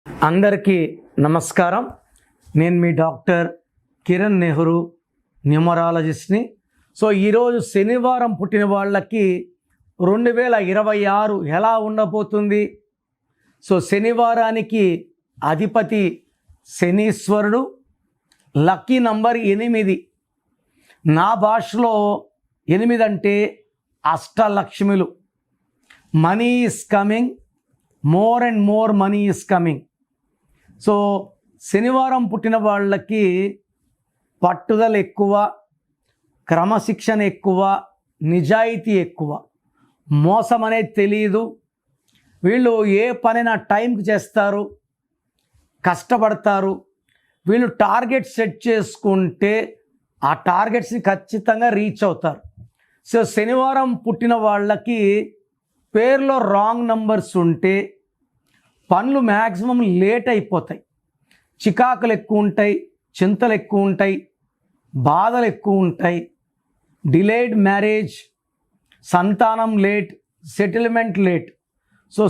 అందరికీ నమస్కారం. నేను మీ డాక్టర్ కిరణ్ నెహ్రూ, న్యూమరాలజిస్ట్ని. ఈరోజు శనివారం పుట్టిన వాళ్ళకి 2026 ఎలా ఉండబోతుంది? శనివారానికి అధిపతి శనీశ్వరుడు. Lucky number 8. నా భాషలో 8 అంటే అష్టలక్ష్మిలు. Money is coming, more and more money is coming. శనివారం పుట్టిన వాళ్ళకి పట్టుదల ఎక్కువ, క్రమశిక్షణ ఎక్కువ, నిజాయితీ ఎక్కువ, మోసం అనేది తెలియదు. వీళ్ళు ఏ పనైనా టైంకి చేస్తారు, కష్టపడతారు. వీళ్ళు టార్గెట్ సెట్ చేసుకుంటే ఆ టార్గెట్స్ని ఖచ్చితంగా రీచ్ అవుతారు. శనివారం పుట్టిన వాళ్ళకి పేర్లో రాంగ్ నంబర్స్ ఉంటే పనులు మ్యాక్సిమం లేట్ అయిపోతాయి. చికాకులు ఎక్కువ ఉంటాయి, చింతలు ఎక్కువ ఉంటాయి, బాధలు ఎక్కువ ఉంటాయి. డిలేడ్ మ్యారేజ్, సంతానం లేట్, సెటిల్మెంట్ లేట్.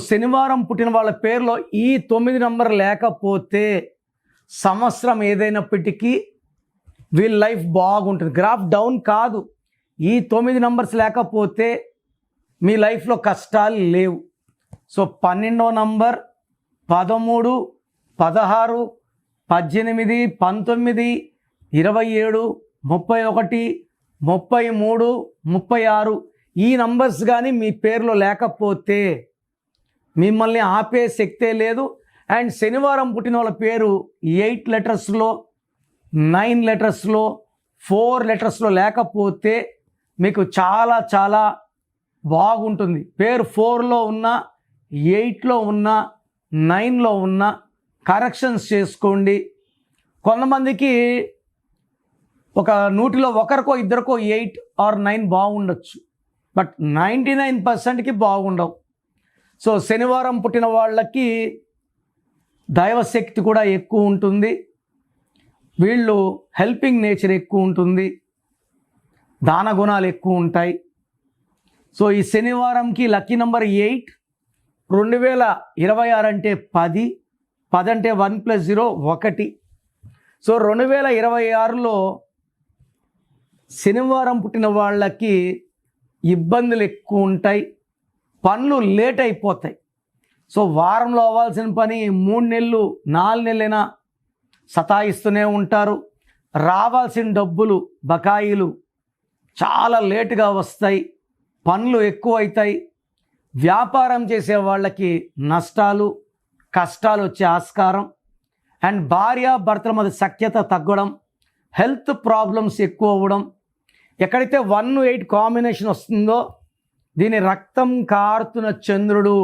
శనివారం పుట్టిన వాళ్ళ పేరులో ఈ 9 నంబర్ లేకపోతే సంవత్సరం ఏదైనప్పటికీ వీళ్ళ లైఫ్ బాగుంటుంది. గ్రాఫ్ డౌన్ కాదు. ఈ 9 నంబర్స్ లేకపోతే మీ లైఫ్లో కష్టాలు లేవు. 12వ నంబర్, 13, 16, 18, 19, 27, 31, 33, 36 ఈ నంబర్స్ కానీ మీ పేరులో లేకపోతే మిమ్మల్ని ఆపే శక్తే లేదు. అండ్ శనివారం పుట్టిన వాళ్ళ పేరు 8 లెటర్స్లో, 9 లెటర్స్లో, 4 లెటర్స్లో లేకపోతే మీకు చాలా చాలా బాగుంటుంది. పేరు 4లో ఉన్న, 8లో ఉన్న, 9లో ఉన్న కరెక్షన్స్ చేసుకోండి. కొంతమందికి ఒక 100లో ఒకరికో ఇద్దరికో 8 or 9 బాగుండొచ్చు, బట్ 99%కి బాగుండవు. శనివారం పుట్టిన వాళ్ళకి దైవశక్తి కూడా ఎక్కువ ఉంటుంది. వీళ్ళు హెల్పింగ్ నేచర్ ఎక్కువ ఉంటుంది, దాన గుణాలు ఎక్కువ ఉంటాయి. ఈ శనివారంకి లక్కీ నెంబర్ 8. 2026 అంటే 10. 10 అంటే 1 + 0 1. 2026లో శనివారం పుట్టిన వాళ్ళకి ఇబ్బందులు ఎక్కువ ఉంటాయి, పనులు లేట్ అయిపోతాయి. వారంలో అవ్వాల్సిన పని 3 నెలలు 4 నెలలైనా సతాయిస్తూనే ఉంటారు. రావాల్సిన డబ్బులు, బకాయిలు చాలా లేటుగా వస్తాయి, పనులు ఎక్కువ అవుతాయి. వ్యాపారం చేసే వాళ్ళకి నష్టాలు, కష్టాలు వచ్చే ఆస్కారం. అండ్ భార్యాభర్తల మధ్య సఖ్యత తగ్గడం, హెల్త్ ప్రాబ్లమ్స్ ఎక్కువ అవ్వడం. ఎక్కడైతే 1-8 కాంబినేషన్ వస్తుందో దీని రక్తం కారుతున్న చంద్రుడు,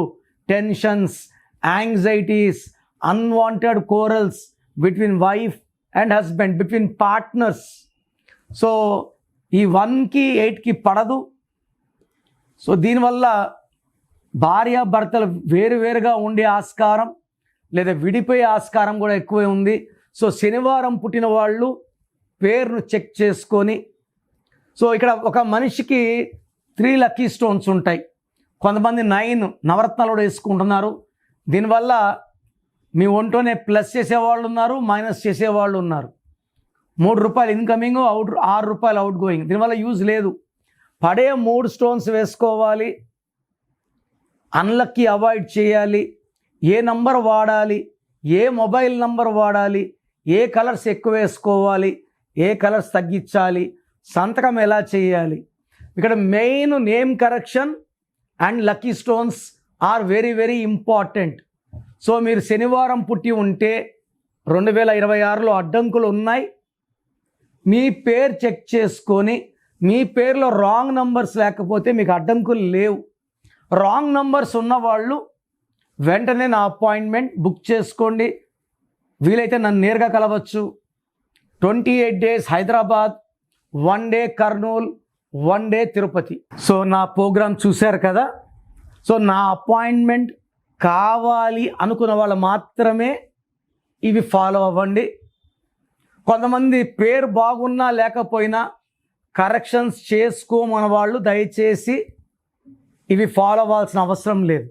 tensions, anxieties, unwanted corals between wife and husband, between partners. ఈ 1కి 8కి పడదు. దీనివల్ల భార్యాభర్తలు వేరువేరుగా ఉండే ఆస్కారం లేదా విడిపోయే ఆస్కారం కూడా ఎక్కువే ఉంది. శనివారం పుట్టిన వాళ్ళు పేరును చెక్ చేసుకొని, ఇక్కడ ఒక మనిషికి 3 లక్కీ స్టోన్స్ ఉంటాయి. కొంతమంది 9 నవరత్నాలు కూడా వేసుకుంటున్నారు. దీనివల్ల మీ ఒంట్లోనే ప్లస్ చేసేవాళ్ళు ఉన్నారు, మైనస్ చేసేవాళ్ళు ఉన్నారు. 3 రూపాయలు ఇన్కమింగ్, 6 రూపాయలు అవుట్ గోయింగ్. దీనివల్ల యూజ్ లేదు. పడే 3 స్టోన్స్ వేసుకోవాలి. అన్లక్కీ అవాయిడ్ చేయాలి. ఏ నంబర్ వాడాలి, ఏ మొబైల్ నంబర్ వాడాలి, ఏ కలర్స్ ఎక్కువ వేసుకోవాలి, ఏ కలర్స్ తగ్గించాలి, సంతకం ఎలా చేయాలి. ఇక్కడ main name correction and lucky stones are very very important. మీరు శనివారం పుట్టి ఉంటే 2026లో అడ్డంకులు ఉన్నాయి. మీ పేరు చెక్ చేసుకొని మీ పేరులో రాంగ్ నంబర్స్ లేకపోతే మీకు అడ్డంకులు లేవు. రాంగ్ నంబర్స్ ఉన్నవాళ్ళు వెంటనే నా అపాయింట్మెంట్ బుక్ చేసుకోండి. వీలైతే నన్ను నేరుగా కలవచ్చు. 28 days Hyderabad, 1 day Kurnool, 1 day Tirupati. నా ప్రోగ్రామ్ చూశారు కదా. నా అపాయింట్మెంట్ కావాలి అనుకున్న వాళ్ళు మాత్రమే ఇవి ఫాలో అవ్వండి. కొంతమంది పేరు బాగున్నా లేకపోయినా కరెక్షన్స్ చేసుకోమన్న వాళ్ళు దయచేసి ఇవి ఫాలో అవ్వాల్సిన అవసరం లేదు.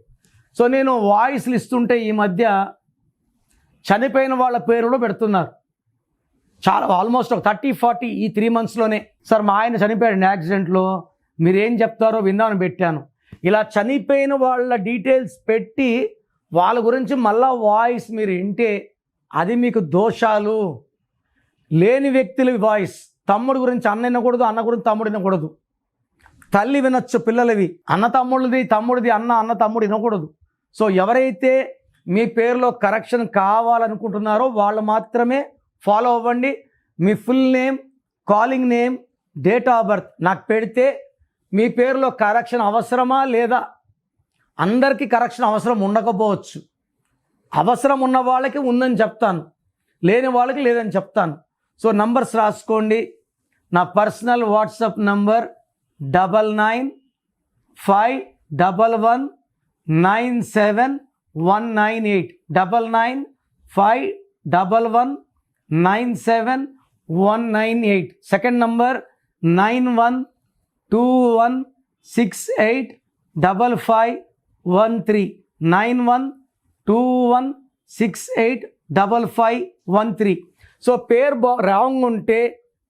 నేను వాయిస్లు ఇస్తుంటే ఈ మధ్య చనిపోయిన వాళ్ళ పేరులో పెడుతున్నారు. చాలా ఆల్మోస్ట్ ఒక 30-40 ఈ 3 monthsలోనే. సార్ మా ఆయన చనిపోయాడు యాక్సిడెంట్లో, మీరేం చెప్తారో విందామని పెట్టాను. ఇలా చనిపోయిన వాళ్ళ డీటెయిల్స్ పెట్టి వాళ్ళ గురించి మళ్ళా వాయిస్ మీరు వింటే అది మీకు దోషాలు. లేని వ్యక్తుల వాయిస్, తమ్ముడు గురించి అన్న వినకూడదు, అన్న గురించి తమ్ముడు వినకూడదు. తల్లి వినొచ్చు పిల్లలవి, అన్న తమ్ముడిది తమ్ముడిది అన్న తమ్ముడు వినకూడదు. సో ఎవరైతే మీ పేరులో కరెక్షన్ కావాలనుకుంటున్నారో వాళ్ళు మాత్రమే ఫాలో అవ్వండి. మీ full name, calling name, date of birth నాకు పెడితే మీ పేరులో కరెక్షన్ అవసరమా లేదా? అందరికీ కరెక్షన్ అవసరం ఉండకపోవచ్చు. అవసరం ఉన్న వాళ్ళకి ఉందని చెప్తాను, లేని వాళ్ళకి లేదని చెప్తాను. సో నంబర్స్ రాసుకోండి. నా personal WhatsApp number 9951197198 9951197198. Second number 9121685513 9121685513. So పేరు రాంగ్ ఉంటే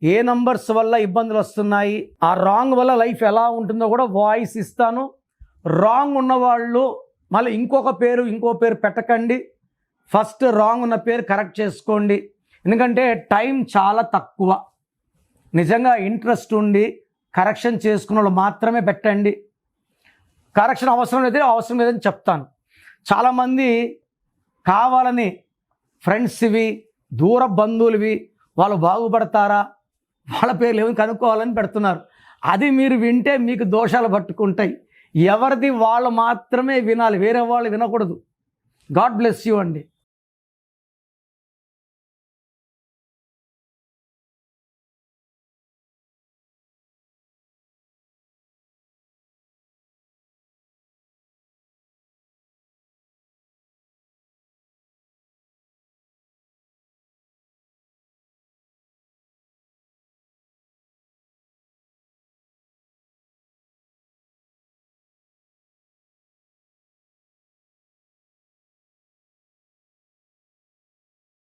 ఏ నంబర్స్ వల్ల ఇబ్బందులు వస్తున్నాయి, ఆ రాంగ్ వల్ల లైఫ్ ఎలా ఉంటుందో కూడా వాయిస్ ఇస్తాను. రాంగ్ ఉన్నవాళ్ళు మళ్ళీ ఇంకో పేరు పెట్టకండి. ఫస్ట్ రాంగ్ ఉన్న పేరు కరెక్ట్ చేసుకోండి. ఎందుకంటే టైం చాలా తక్కువ. నిజంగా ఇంట్రెస్ట్ ఉండి కరెక్షన్ చేసుకున్న వాళ్ళు మాత్రమే పెట్టండి. కరెక్షన్ అవసరం లేదని చెప్తాను. చాలామంది కావాలని ఫ్రెండ్స్వి, దూర బంధువులవి, వాళ్ళు బాగుపడతారా, వాళ్ళ పేర్లు ఏమి కనుక్కోవాలని పెడుతున్నారు. అది మీరు వింటే మీకు దోషాలు పట్టుకుంటాయి. ఎవరిది వాళ్ళు మాత్రమే వినాలి, వేరే వాళ్ళు వినకూడదు. గాడ్ బ్లెస్ యూ అండి.